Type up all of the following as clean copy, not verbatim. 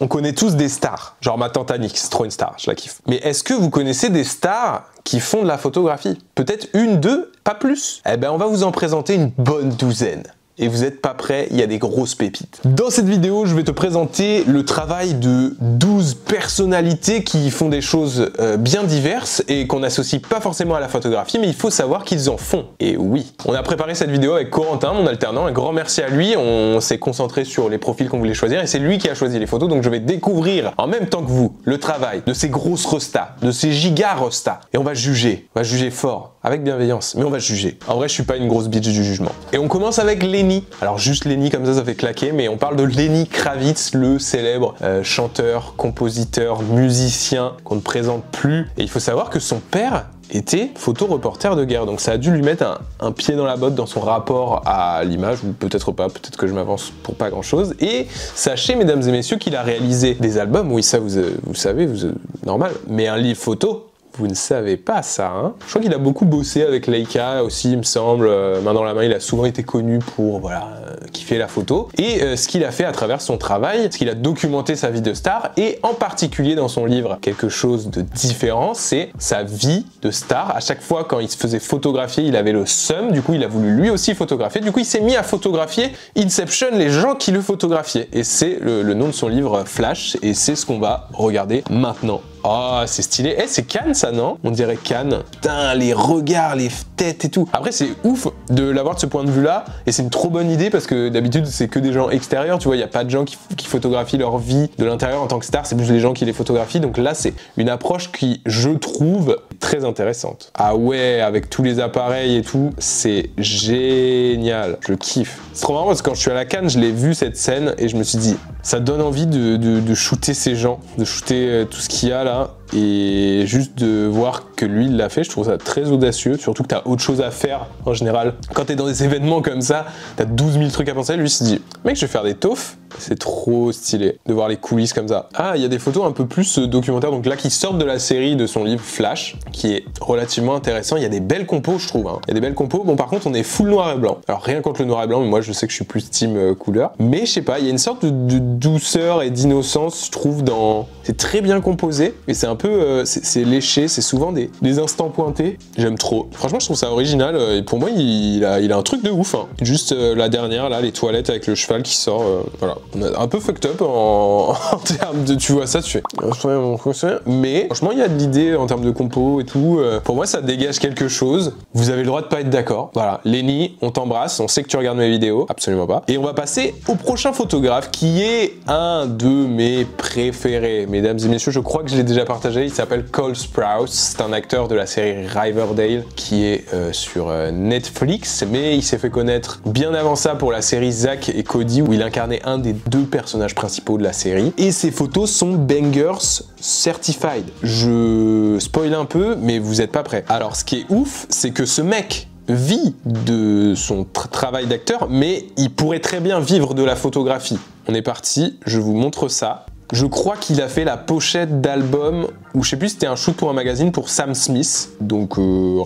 On connaît tous des stars, genre ma tante Annick, c'est trop une star, je la kiffe. Mais est-ce que vous connaissez des stars qui font de la photographie? Peut-être une, deux, pas plus? Eh ben on va vous en présenter une bonne douzaine. Et vous n'êtes pas prêts, il y a des grosses pépites. Dans cette vidéo, je vais te présenter le travail de 12 personnalités qui font des choses bien diverses et qu'on n'associe pas forcément à la photographie, mais il faut savoir qu'ils en font. Et oui, on a préparé cette vidéo avec Corentin, mon alternant, un grand merci à lui. On s'est concentré sur les profils qu'on voulait choisir et c'est lui qui a choisi les photos, donc je vais découvrir en même temps que vous le travail de ces grosses restas, de ces giga restas. Et on va juger fort, avec bienveillance, mais on va juger. En vrai, je suis pas une grosse bitch du jugement. Et on commence avec Lenny. Alors juste Lenny comme ça fait claquer, mais on parle de Lenny Kravitz, le célèbre chanteur, compositeur, musicien qu'on ne présente plus. Et il faut savoir que son père était photoreporter de guerre, donc ça a dû lui mettre un pied dans la botte dans son rapport à l'image, ou peut-être pas, peut-être que je m'avance pour pas grand chose. Et sachez mesdames et messieurs qu'il a réalisé des albums, oui ça vous savez, normal, mais un livre photo, vous ne savez pas ça, hein. Je crois qu'il a beaucoup bossé avec Leica aussi, il me semble, main dans la main, il a souvent été connu pour, voilà, kiffer la photo. Et ce qu'il a fait à travers son travail, c'est qu'il a documenté sa vie de star, et en particulier dans son livre, quelque chose de différent, c'est sa vie de star. À chaque fois, quand il se faisait photographier, il avait le seum, du coup il a voulu lui aussi photographier, du coup il s'est mis à photographier Inception, les gens qui le photographiaient. Et c'est le nom de son livre Flash, et c'est ce qu'on va regarder maintenant. Oh, c'est stylé. Eh, c'est Cannes, ça, non? On dirait Cannes. Putain, les regards, les têtes et tout. Après, c'est ouf de l'avoir de ce point de vue-là. Et c'est une trop bonne idée parce que d'habitude, c'est que des gens extérieurs. Tu vois, il n'y a pas de gens qui photographient leur vie de l'intérieur en tant que star. C'est plus les gens qui les photographient. Donc là, c'est une approche qui, je trouve, très intéressante. Ah ouais, avec tous les appareils et tout, c'est génial. Je kiffe. C'est trop marrant parce que quand je suis à la Cannes, je l'ai vu cette scène et je me suis dit, ça donne envie de shooter ces gens, de shooter tout ce qu'il y a là. Et juste de voir que lui il l'a fait, je trouve ça très audacieux, surtout que t'as autre chose à faire en général. Quand t'es dans des événements comme ça, t'as 12 000 trucs à penser, lui il se dit mec je vais faire des taufs, c'est trop stylé de voir les coulisses comme ça. Ah il y a des photos un peu plus documentaires, donc là qui sortent de la série de son livre Flash, qui est relativement intéressant, il y a des belles compos je trouve, hein. Il y a des belles compos, bon par contre on est full noir et blanc. Alors rien contre le noir et blanc, mais moi je sais que je suis plus team couleur, mais je sais pas, il y a une sorte de douceur et d'innocence je trouve dans... C'est très bien composé, et c'est un peu, c'est léché, c'est souvent des instants pointés. J'aime trop. Franchement, je trouve ça original. Et pour moi, il a un truc de ouf. Hein. Juste la dernière, là, les toilettes avec le cheval qui sort. Voilà. On a un peu fucked up en termes de... Tu vois ça, tu fais... Mais franchement, il y a de l'idée en termes de compo et tout. Pour moi, ça dégage quelque chose. Vous avez le droit de pas être d'accord. Voilà. Lenny, on t'embrasse. On sait que tu regardes mes vidéos. Absolument pas. Et on va passer au prochain photographe qui est un de mes préférés. Mesdames et messieurs, je crois que je l'ai déjà partagé. Il s'appelle Cole Sprouse. C'est un acteur de la série Riverdale qui est sur Netflix, mais il s'est fait connaître bien avant ça pour la série Zack et Cody où il incarnait un des deux personnages principaux de la série. Et ses photos sont bangers certified. Je spoil un peu, mais vous êtes pas prêts. Alors, ce qui est ouf, c'est que ce mec vit de son travail d'acteur, mais il pourrait très bien vivre de la photographie. On est parti, je vous montre ça. Je crois qu'il a fait la pochette d'album, ou je sais plus si c'était un shoot pour un magazine pour Sam Smith. Donc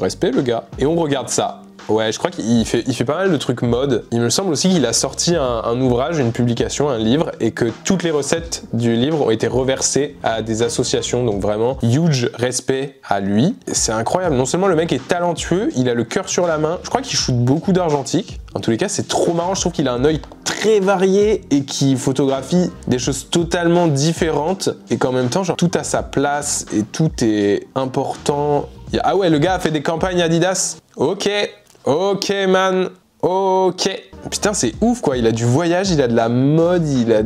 respect le gars. Et on regarde ça. Ouais, je crois qu'il fait pas mal de trucs mode. Il me semble aussi qu'il a sorti un ouvrage, une publication, un livre, et que toutes les recettes du livre ont été reversées à des associations. Donc vraiment, huge respect à lui. C'est incroyable. Non seulement le mec est talentueux, il a le cœur sur la main. Je crois qu'il shoot beaucoup d'argentique. En tous les cas, c'est trop marrant. Je trouve qu'il a un œil très varié et qui photographie des choses totalement différentes et qu'en même temps, genre, tout a sa place et tout est important. Ah ouais, le gars a fait des campagnes Adidas. Ok man, ok. Putain c'est ouf quoi, il a du voyage, il a de la mode, il a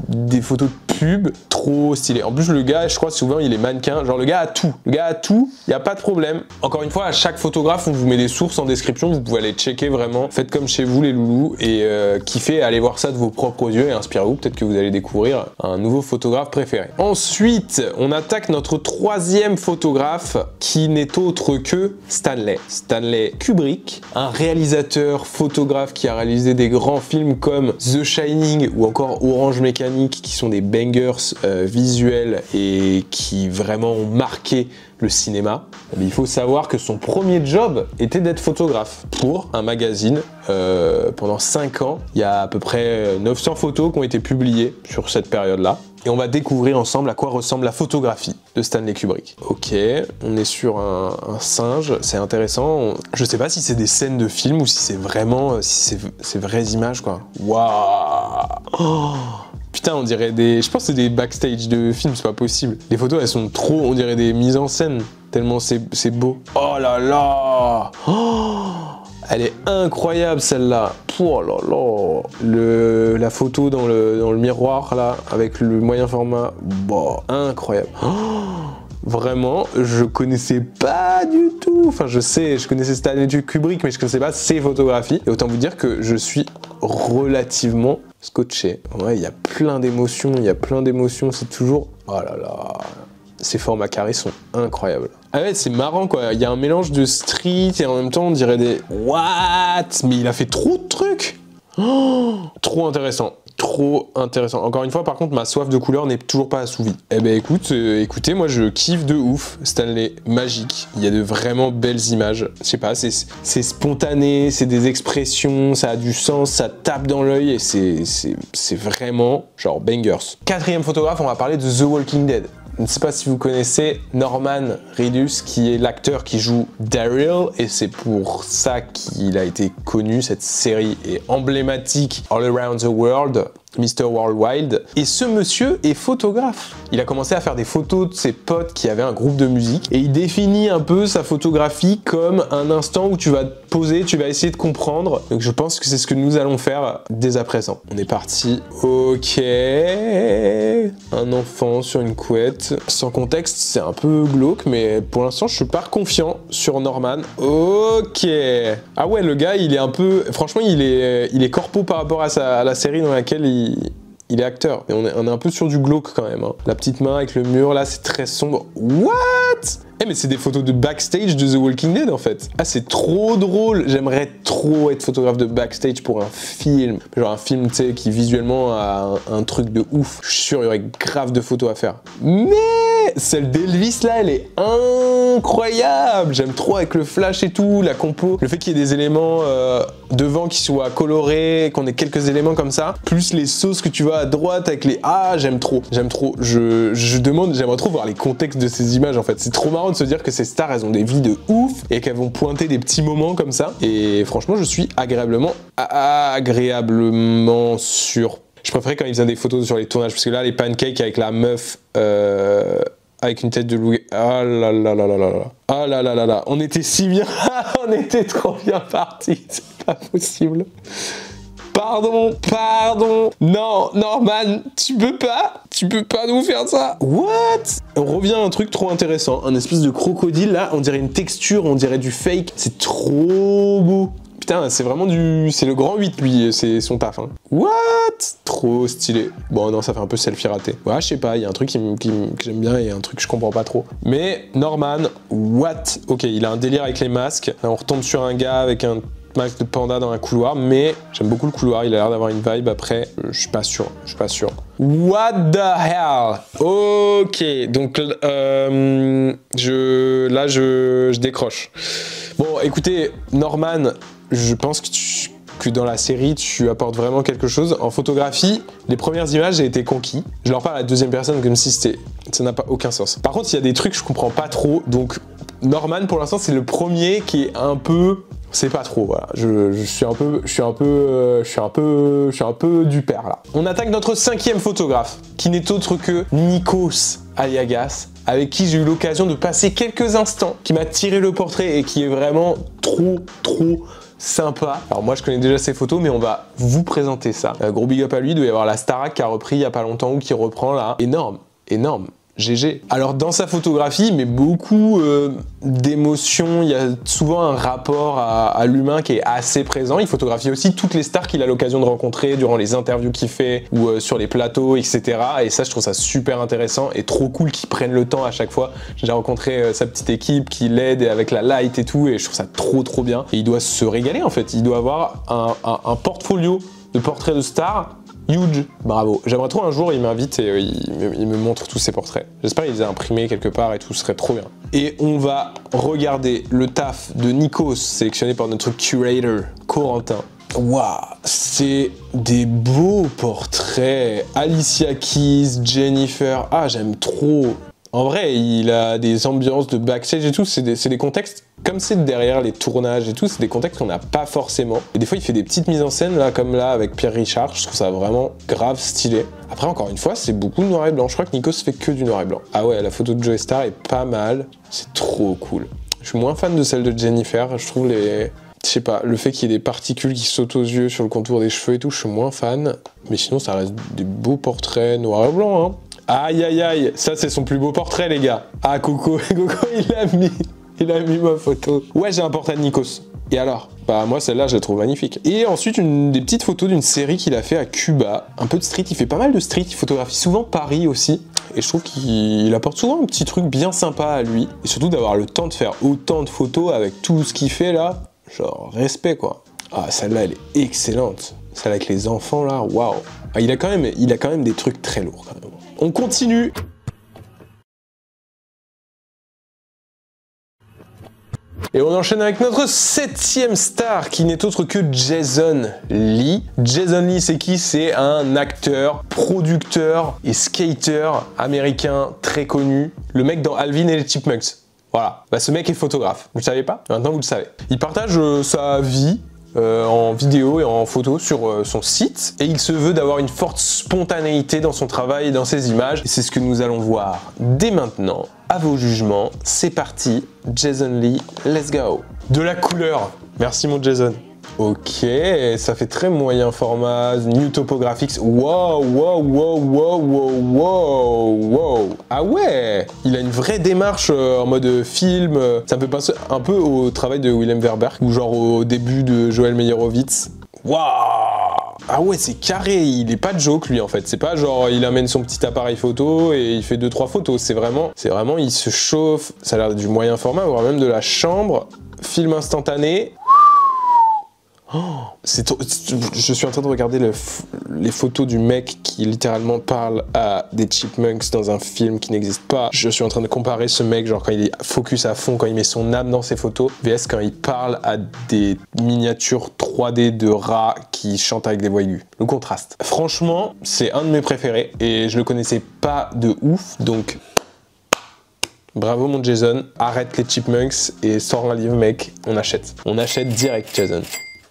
des photos de pub, trop stylé. En plus le gars, je crois souvent il est mannequin, genre le gars a tout, il n'y a pas de problème. Encore une fois, à chaque photographe, on vous met des sources en description, vous pouvez aller checker vraiment. Faites comme chez vous les loulous et kiffez, allez voir ça de vos propres yeux et inspirez-vous, peut-être que vous allez découvrir un nouveau photographe préféré. Ensuite, on attaque notre troisième photographe qui n'est autre que Stanley Kubrick, un réalisateur photographe qui a réalisé des grands films comme The Shining ou encore Orange Mécanique qui sont des bangers visuels et qui vraiment ont marqué le cinéma. Mais il faut savoir que son premier job était d'être photographe pour un magazine pendant 5 ans. Il y a à peu près 900 photos qui ont été publiées sur cette période-là. et on va découvrir ensemble à quoi ressemble la photographie de Stanley Kubrick. Ok, on est sur un singe, c'est intéressant. Je sais pas si c'est des scènes de film ou si c'est vraiment, si c'est vraies images quoi. Waouh! Oh, putain, on dirait des... Je pense que c'est des backstage de films, c'est pas possible. Les photos, elles sont trop... On dirait des mises en scène, tellement c'est beau. Oh là là! Oh, elle est incroyable, celle-là. Oh là là! La photo dans le miroir, là, avec le moyen format. Bon, incroyable. Oh, vraiment, je connaissais pas du tout. Enfin, je connaissais Stanley Kubrick, mais je connaissais pas ses photographies. Et autant vous dire que je suis relativement scotché. Ouais, il y a plein d'émotions, c'est toujours... Oh là là, ces formats carrés sont incroyables. Ah ouais, c'est marrant quoi, il y a un mélange de street et en même temps on dirait des... What? Mais il a fait trop de trucs. Oh, trop intéressant. Trop intéressant. Encore une fois, par contre, ma soif de couleur n'est toujours pas assouvie. Eh ben écoutez, moi je kiffe de ouf. Stanley, magique. Il y a de vraiment belles images. Je sais pas, c'est spontané, c'est des expressions, ça a du sens, ça tape dans l'œil et c'est vraiment genre bangers. Quatrième photographe, on va parler de The Walking Dead. Je ne sais pas si vous connaissez Norman Reedus, qui est l'acteur qui joue Daryl, et c'est pour ça qu'il a été connu. Cette série est emblématique all around the world. Mr. Worldwide. Et ce monsieur est photographe. Il a commencé à faire des photos de ses potes qui avaient un groupe de musique et il définit un peu sa photographie comme un instant où tu vas te poser, tu vas essayer de comprendre. Donc je pense que c'est ce que nous allons faire dès à présent. On est parti. Ok. Un enfant sur une couette. Sans contexte, c'est un peu glauque, mais pour l'instant, je suis pas confiant sur Norman. Ok. Ah ouais, le gars, il est un peu... Franchement, il est corpo par rapport à la série dans laquelle il est acteur. Et on est un peu sur du glauque quand même. Hein. La petite main avec le mur, là, c'est très sombre. What? Eh mais c'est des photos de backstage de The Walking Dead en fait. Ah c'est trop drôle. J'aimerais trop être photographe de backstage pour un film. Genre un film, tu sais, qui visuellement a un truc de ouf. Je suis sûr, il y aurait grave de photos à faire. Mais celle d'Elvis là, elle est incroyable. J'aime trop avec le flash et tout, la compo. Le fait qu'il y ait des éléments devant qui soient colorés, qu'on ait quelques éléments comme ça. Plus les sauces que tu vois à droite avec les... Ah, j'aime trop. J'aime trop. J'aimerais trop voir les contextes de ces images en fait. C'est trop marrant de se dire que ces stars, elles ont des vies de ouf et qu'elles vont pointer des petits moments comme ça. Et franchement, je suis agréablement sur... Je préférais quand ils faisaient des photos sur les tournages parce que là, les pancakes avec la meuf avec une tête de loup... Ah là là là là là là. Ah là là là là. On était si bien... On était trop bien partis. C'est pas possible. Pardon. Non, Norman, tu peux pas nous faire ça. What? On revient à un truc trop intéressant, un espèce de crocodile là, on dirait une texture, on dirait du fake. C'est trop beau. Putain, c'est vraiment c'est le grand 8 lui, c'est son taf. Hein. What? Trop stylé. Bon non, ça fait un peu selfie raté. Ouais, je sais pas, il y a un truc que j'aime bien et un truc que je comprends pas trop. Mais Norman, what? Ok, il a un délire avec les masques. On retombe sur un gars avec un masque de panda dans un couloir, mais j'aime beaucoup le couloir, il a l'air d'avoir une vibe. Après, je suis pas sûr. What the hell? Ok, donc je décroche. Bon, écoutez, Norman, je pense que dans la série, tu apportes vraiment quelque chose. En photographie, les premières images, j'ai été conquis. Je leur parle à la deuxième personne comme si ça n'a pas aucun sens. Par contre, il y a des trucs que je comprends pas trop, donc Norman, pour l'instant, c'est le premier qui est un peu... C'est pas trop, voilà. Je suis un peu du père là. On attaque notre cinquième photographe, qui n'est autre que Nikos Aliagas, avec qui j'ai eu l'occasion de passer quelques instants, qui m'a tiré le portrait et qui est vraiment trop sympa. Alors moi je connais déjà ses photos, mais on va vous présenter ça. Gros big up à lui, il doit y avoir la Starac qui a repris il y a pas longtemps ou qui reprend là. Énorme. GG. Alors dans sa photographie, mais beaucoup d'émotions, il y a souvent un rapport à l'humain qui est assez présent. Il photographie aussi toutes les stars qu'il a l'occasion de rencontrer durant les interviews qu'il fait ou sur les plateaux, etc. Et ça, je trouve ça super intéressant et trop cool qu'ils prennent le temps à chaque fois. J'ai rencontré sa petite équipe qui l'aide avec la light et tout, et je trouve ça trop bien. Et il doit se régaler en fait. Il doit avoir un portfolio de portraits de stars huge, bravo. J'aimerais trop un jour, il m'invite et il me montre tous ses portraits. J'espère qu'il les a imprimés quelque part et tout, ce serait trop bien. Et on va regarder le taf de Nikos, sélectionné par notre curator, Corentin. Waouh, c'est des beaux portraits. Alicia Keys, Jennifer, ah j'aime trop. En vrai, il a des ambiances de backstage et tout, c'est des contextes, comme c'est derrière les tournages et tout, c'est des contextes qu'on n'a pas forcément. Et des fois, il fait des petites mises en scène, là, comme là, avec Pierre Richard, je trouve ça vraiment grave stylé. Après, encore une fois, c'est beaucoup de noir et blanc. Je crois que Nikos fait que du noir et blanc. Ah ouais, la photo de Joey Starr est pas mal, c'est trop cool. Je suis moins fan de celle de Jennifer, je trouve je sais pas, le fait qu'il y ait des particules qui sautent aux yeux sur le contour des cheveux et tout, je suis moins fan. Mais sinon, ça reste des beaux portraits noir et blanc, hein. Aïe aïe aïe, ça c'est son plus beau portrait les gars. Ah Coco, Coco il a mis ma photo. Ouais, j'ai un portrait de Nikos. Et alors? Bah moi celle-là je la trouve magnifique. Et ensuite des petites photos d'une série qu'il a fait à Cuba. Un peu de street, il fait pas mal de street, il photographie souvent Paris aussi. Et je trouve qu'il apporte souvent un petit truc bien sympa à lui. Et surtout d'avoir le temps de faire autant de photos avec tout ce qu'il fait là. Genre respect quoi. Ah celle-là elle est excellente. Celle avec les enfants là, waouh. Ah, il a quand même des trucs très lourds quand même. On continue. Et on enchaîne avec notre 7e star qui n'est autre que Jason Lee. Jason Lee, c'est qui? C'est un acteur, producteur et skater américain très connu. Le mec dans Alvin et les Chipmunks. Voilà, bah, ce mec est photographe. Vous le savez pas? Maintenant vous le savez. Il partage sa vie en vidéo et en photo sur son site et il se veut d'avoir une forte spontanéité dans son travail et dans ses images et c'est ce que nous allons voir dès maintenant. À vos jugements, c'est parti, Jason Lee, let's go. De la couleur, merci mon Jason. Ok, ça fait très moyen format, New Topographics, wow, wow, wow, wow, wow, wow, wow. Ah ouais, il a une vraie démarche en mode film, ça me fait penser un peu au travail de Willem Verberg, ou genre au début de Joël Meyerowitz. Waouh! Ah ouais, c'est carré, il est pas de joke lui en fait, c'est pas genre il amène son petit appareil photo et il fait 2-3 photos, c'est vraiment il se chauffe, ça a l'air du moyen format, voire même de la chambre, film instantané. Oh, je suis en train de regarder les photos du mec qui littéralement parle à des chipmunks dans un film qui n'existe pas. Je suis en train de comparer ce mec, genre quand il est focus à fond, quand il met son âme dans ses photos, vs quand il parle à des miniatures 3D de rats qui chantent avec des voix aiguës. Le contraste. Franchement, c'est un de mes préférés et je le connaissais pas de ouf, donc bravo mon Jason. Arrête les chipmunks et sors un livre mec, on achète. On achète direct Jason.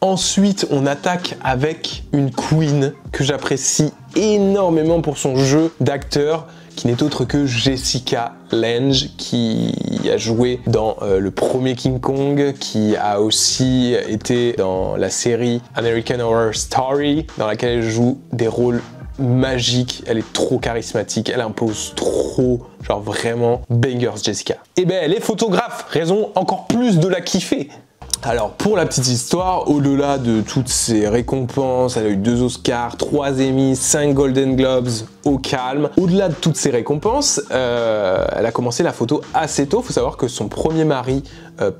Ensuite, on attaque avec une queen que j'apprécie énormément pour son jeu d'acteur, qui n'est autre que Jessica Lange, qui a joué dans le premier King Kong, qui a aussi été dans la série American Horror Story, dans laquelle elle joue des rôles magique, elle est trop charismatique, elle impose trop, genre vraiment bangers Jessica. Et ben elle est photographe, raison encore plus de la kiffer. Alors pour la petite histoire, au-delà de toutes ces récompenses, elle a eu 2 Oscars, 3 Emmys, 5 Golden Globes au calme. Au-delà de toutes ces récompenses, elle a commencé la photo assez tôt. Il faut savoir que son premier mari,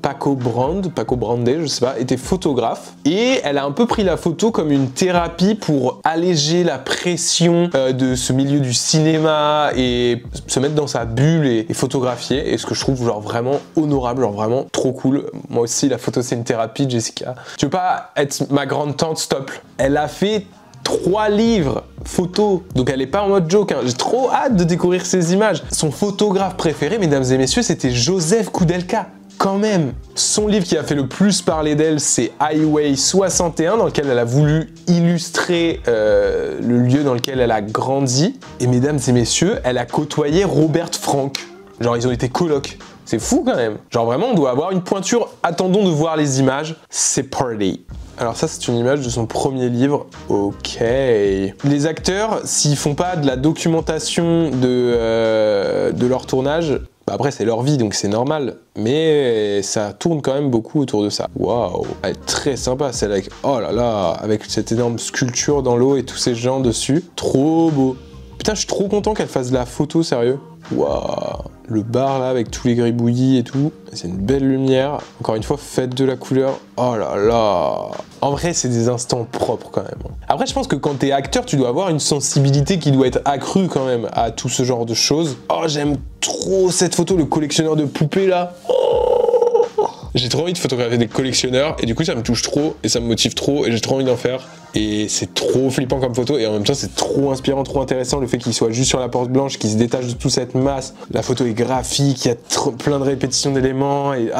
Paco Brande, je sais pas, était photographe. Et elle a un peu pris la photo comme une thérapie pour alléger la pression de ce milieu du cinéma et se mettre dans sa bulle et photographier. Et ce que je trouve genre vraiment honorable, genre vraiment trop cool. Moi aussi, la photo c'est une thérapie, Jessica. Tu veux pas être ma grande tante, stop. Elle a fait 3 livres photos, donc elle est pas en mode joke, hein. J'ai trop hâte de découvrir ces images. Son photographe préféré, mesdames et messieurs, c'était Joseph Koudelka. Quand même, son livre qui a fait le plus parler d'elle, c'est Highway 61, dans lequel elle a voulu illustrer le lieu dans lequel elle a grandi. Et mesdames et messieurs, elle a côtoyé Robert Frank. Genre, ils ont été colocs. C'est fou quand même. Genre vraiment, on doit avoir une pointure. Attendons de voir les images. C'est party. Alors ça, c'est une image de son premier livre. Ok. Les acteurs, s'ils font pas de la documentation de leur tournage, bah après c'est leur vie, donc c'est normal. Mais ça tourne quand même beaucoup autour de ça. Waouh, elle est très sympa celle avec. Oh là là, avec cette énorme sculpture dans l'eau et tous ces gens dessus. Trop beau. Putain, je suis trop content qu'elle fasse de la photo, sérieux. Waouh, le bar là avec tous les gribouillis et tout, c'est une belle lumière. Encore une fois, faites de la couleur. Oh là là. En vrai, c'est des instants propres quand même. Après, je pense que quand t'es acteur, tu dois avoir une sensibilité qui doit être accrue quand même à tout ce genre de choses. Oh, j'aime trop cette photo, le collectionneur de poupées là. Oh, J'ai trop envie de photographier des collectionneurs et du coup ça me touche trop et ça me motive trop et j'ai trop envie d'en faire. Et c'est trop flippant comme photo et en même temps c'est trop inspirant, trop intéressant le fait qu'il soit juste sur la porte blanche, qu'il se détache de toute cette masse. La photo est graphique, il y a plein de répétitions d'éléments et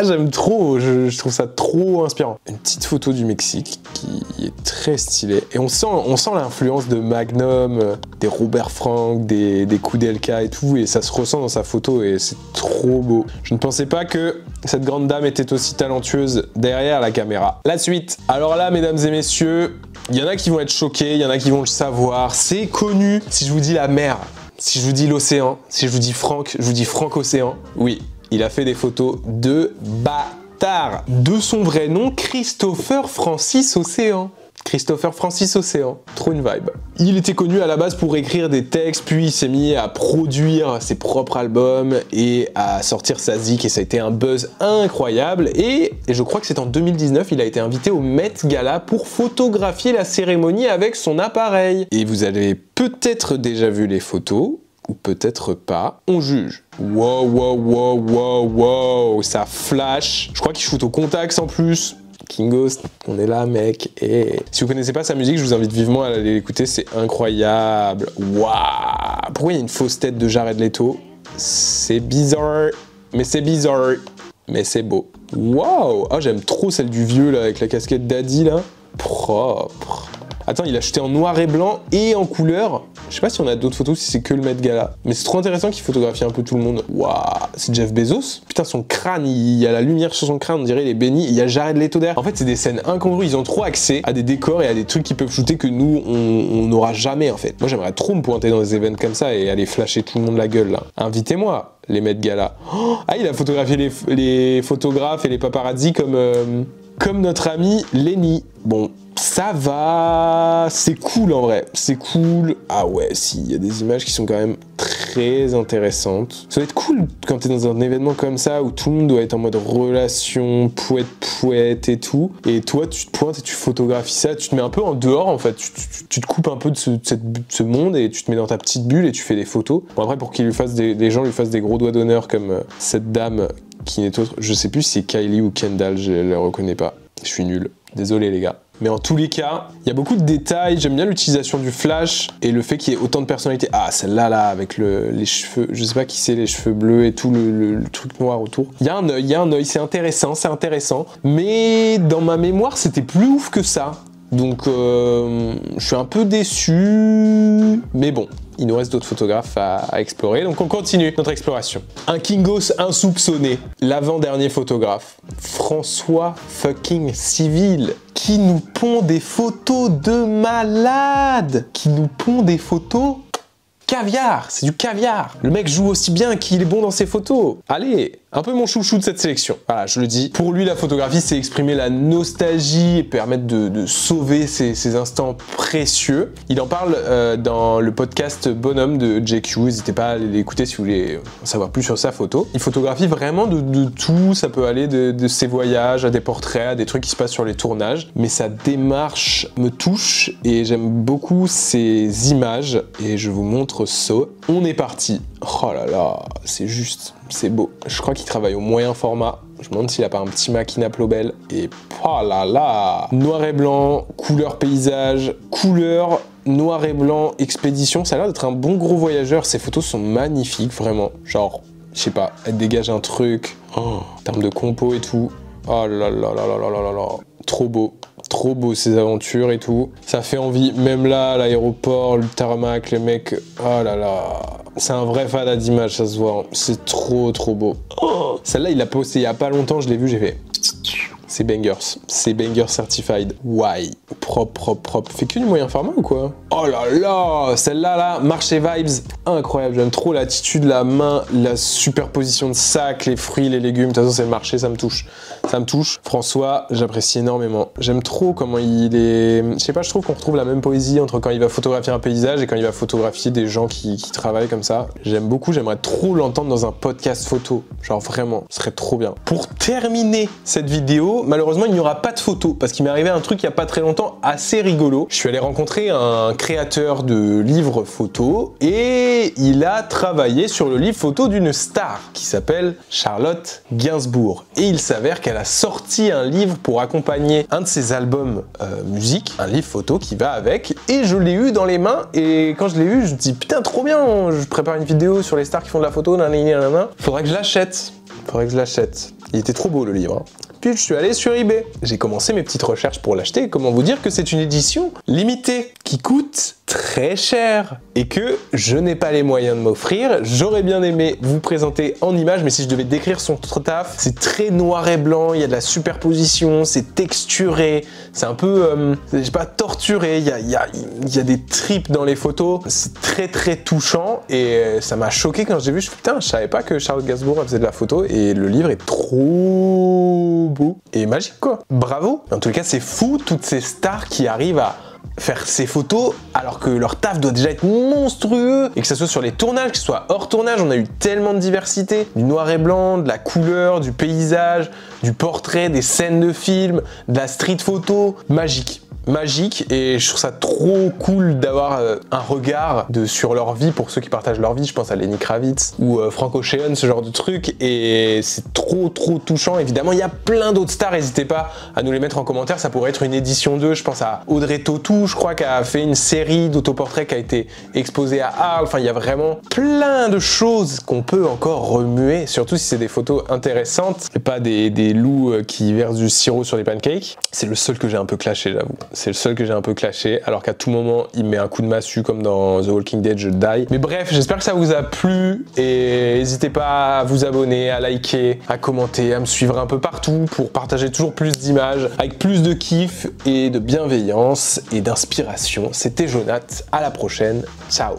j'aime trop, je trouve ça trop inspirant. Une petite photo du Mexique qui est très stylée et on sent l'influence de Magnum, des Robert Frank, des Koudelka et tout et ça se ressent dans sa photo et c'est trop beau. Je ne pensais pas que cette grande dame était aussi talentueuse derrière la caméra. La suite. Alors là, mesdames et messieurs, il y en a qui vont être choqués, il y en a qui vont le savoir. C'est connu. Si je vous dis la mer, si je vous dis l'océan, si je vous dis Franck, je vous dis Franck Océan. Oui, il a fait des photos de bâtard. De son vrai nom, Christopher Francis Océan. Christopher Francis Océan, trop une vibe. Il était connu à la base pour écrire des textes, puis il s'est mis à produire ses propres albums et à sortir sa zik et ça a été un buzz incroyable. Et je crois que c'est en 2019, il a été invité au Met Gala pour photographier la cérémonie avec son appareil. Et vous avez peut-être déjà vu les photos, ou peut-être pas. On juge. Wow, ça flash. Je crois qu'il shoot au Contax en plus. King Ghost, on est là mec, et si vous connaissez pas sa musique, je vous invite vivement à aller l'écouter, c'est incroyable. Waouh. Pourquoi il y a une fausse tête de Jared Leto? C'est bizarre, mais c'est bizarre, mais c'est beau. Waouh. Ah, j'aime trop celle du vieux là, avec la casquette Daddy là. Propre. Attends, il a shooté en noir et blanc et en couleur. Je sais pas si on a d'autres photos, si c'est que le Met Gala. Mais c'est trop intéressant qu'il photographie un peu tout le monde. Waouh, c'est Jeff Bezos. Putain, son crâne, il y a la lumière sur son crâne, on dirait il est béni. Il y a Jared Leto derrière. En fait, c'est des scènes incongrues. Ils ont trop accès à des décors et à des trucs qu'ils peuvent shooter que nous, on n'aura jamais en fait. Moi, j'aimerais trop me pointer dans des événements comme ça et aller flasher tout le monde la gueule là. Invitez-moi, les Met Gala. Oh, ah, il a photographié les photographes et les paparazzi comme notre ami Lenny. Bon, ça va, c'est cool en vrai, c'est cool. Ah ouais, si, il y a des images qui sont quand même très intéressantes. Ça va être cool quand t'es dans un événement comme ça où tout le monde doit être en mode relation, poète et tout. Et toi, tu te pointes et tu photographies ça, tu te mets un peu en dehors en fait. Tu te coupes un peu de ce monde et tu te mets dans ta petite bulle et tu fais des photos. Bon, après, pour qu'il lui fasse des gens lui fassent des gros doigts d'honneur comme cette dame qui n'est autre, je sais plus si c'est Kylie ou Kendall, je la reconnais pas. Je suis nul. Désolé les gars. Mais en tous les cas, il y a beaucoup de détails. J'aime bien l'utilisation du flash et le fait qu'il y ait autant de personnalités. Ah, celle-là, là, avec les cheveux, je sais pas qui c'est, les cheveux bleus et tout, le truc noir autour. Il y a un œil, c'est intéressant. Mais dans ma mémoire, c'était plus ouf que ça. Donc, je suis un peu déçu. Mais bon. Il nous reste d'autres photographes à explorer, donc on continue notre exploration. Un Kingos insoupçonné, l'avant-dernier photographe, François fucking Civil, qui nous pond des photos de malade, qui nous pond des photos caviar, c'est du caviar. Le mec joue aussi bien qu'il est bon dans ses photos. Allez, un peu mon chouchou de cette sélection. Voilà, je le dis. Pour lui, la photographie, c'est exprimer la nostalgie et permettre de sauver ces instants précieux. Il en parle dans le podcast Bonhomme de JQ. N'hésitez pas à aller l'écouter si vous voulez en savoir plus sur sa photo. Il photographie vraiment de tout. Ça peut aller de ses voyages à des portraits, à des trucs qui se passent sur les tournages. Mais sa démarche me touche et j'aime beaucoup ses images. Et je vous montre ça. On est parti. Oh là là, c'est juste, c'est beau. Je crois qu'il travaille au moyen format. Je me demande s'il a pas un petit Makina Plobel. Et oh là là, noir et blanc, couleur paysage, couleur noir et blanc, expédition. Ça a l'air d'être un bon gros voyageur. Ces photos sont magnifiques, vraiment. Genre, je sais pas, elle dégage un truc. Oh, en termes de compo et tout. Oh là là là là là là là. Trop beau. Trop beau ces aventures et tout. Ça fait envie. Même là, à l'aéroport, le tarmac, les mecs. Oh là là. C'est un vrai fan d'image, ça se voit. C'est trop beau. Oh, celle-là, il l'a posté il y a pas longtemps, je l'ai vu, j'ai fait. C'est bangers. C'est bangers certified. Why? Propre. Fait que du moyen format ou quoi? Oh là là! Celle-là, là, marché vibes. Incroyable. J'aime trop l'attitude, la main, la superposition de sacs, les fruits, les légumes. De toute façon, c'est le marché, ça me touche. Ça me touche. François, j'apprécie énormément. J'aime trop comment il est... Je sais pas, je trouve qu'on retrouve la même poésie entre quand il va photographier un paysage et quand il va photographier des gens qui travaillent comme ça. J'aime beaucoup. J'aimerais trop l'entendre dans un podcast photo. Genre vraiment, ce serait trop bien. Pour terminer cette vidéo, malheureusement, il n'y aura pas de photos parce qu'il m'est arrivé un truc il n'y a pas très longtemps assez rigolo. Je suis allé rencontrer un créateur de livres photos et il a travaillé sur le livre photo d'une star qui s'appelle Charlotte Gainsbourg. Et il s'avère qu'elle a sorti un livre pour accompagner un de ses albums musique, un livre photo qui va avec. Et je l'ai eu dans les mains et quand je l'ai eu, je me dis putain trop bien, je prépare une vidéo sur les stars qui font de la photo, nanana. Faudrait que je l'achète. Faudrait que je l'achète. Il était trop beau le livre. Hein. Puis je suis allé sur eBay. J'ai commencé mes petites recherches pour l'acheter. Comment vous dire que c'est une édition limitée qui coûte très cher et que je n'ai pas les moyens de m'offrir. J'aurais bien aimé vous présenter en images, mais si je devais décrire son taf, c'est très noir et blanc, il y a de la superposition, c'est texturé, c'est un peu, je sais pas, torturé, il y a des tripes dans les photos, c'est très touchant et ça m'a choqué quand j'ai vu, je me suis dit, putain, je savais pas que Charlotte Gainsbourg faisait de la photo et le livre est trop beau et magique quoi. Bravo. En tout cas, c'est fou toutes ces stars qui arrivent à faire ces photos alors que leur taf doit déjà être monstrueux et que ça soit sur les tournages, que ce soit hors tournage, on a eu tellement de diversité, du noir et blanc, de la couleur, du paysage, du portrait, des scènes de film, de la street photo, magique et je trouve ça trop cool d'avoir un regard sur leur vie pour ceux qui partagent leur vie. Je pense à Lenny Kravitz ou Frank Ocean, ce genre de truc et c'est trop touchant. Évidemment, il y a plein d'autres stars, n'hésitez pas à nous les mettre en commentaire, ça pourrait être une édition 2. Je pense à Audrey Tautou, je crois, qui a fait une série d'autoportraits qui a été exposée à Arles. Enfin, il y a vraiment plein de choses qu'on peut encore remuer, surtout si c'est des photos intéressantes et pas des loups qui versent du sirop sur des pancakes. C'est le seul que j'ai un peu clashé, j'avoue. C'est le seul que j'ai un peu clashé, alors qu'à tout moment, il met un coup de massue comme dans The Walking Dead, je die. Mais bref, j'espère que ça vous a plu et n'hésitez pas à vous abonner, à liker, à commenter, à me suivre un peu partout pour partager toujours plus d'images avec plus de kiff et de bienveillance et d'inspiration. C'était Jonath, à la prochaine, ciao.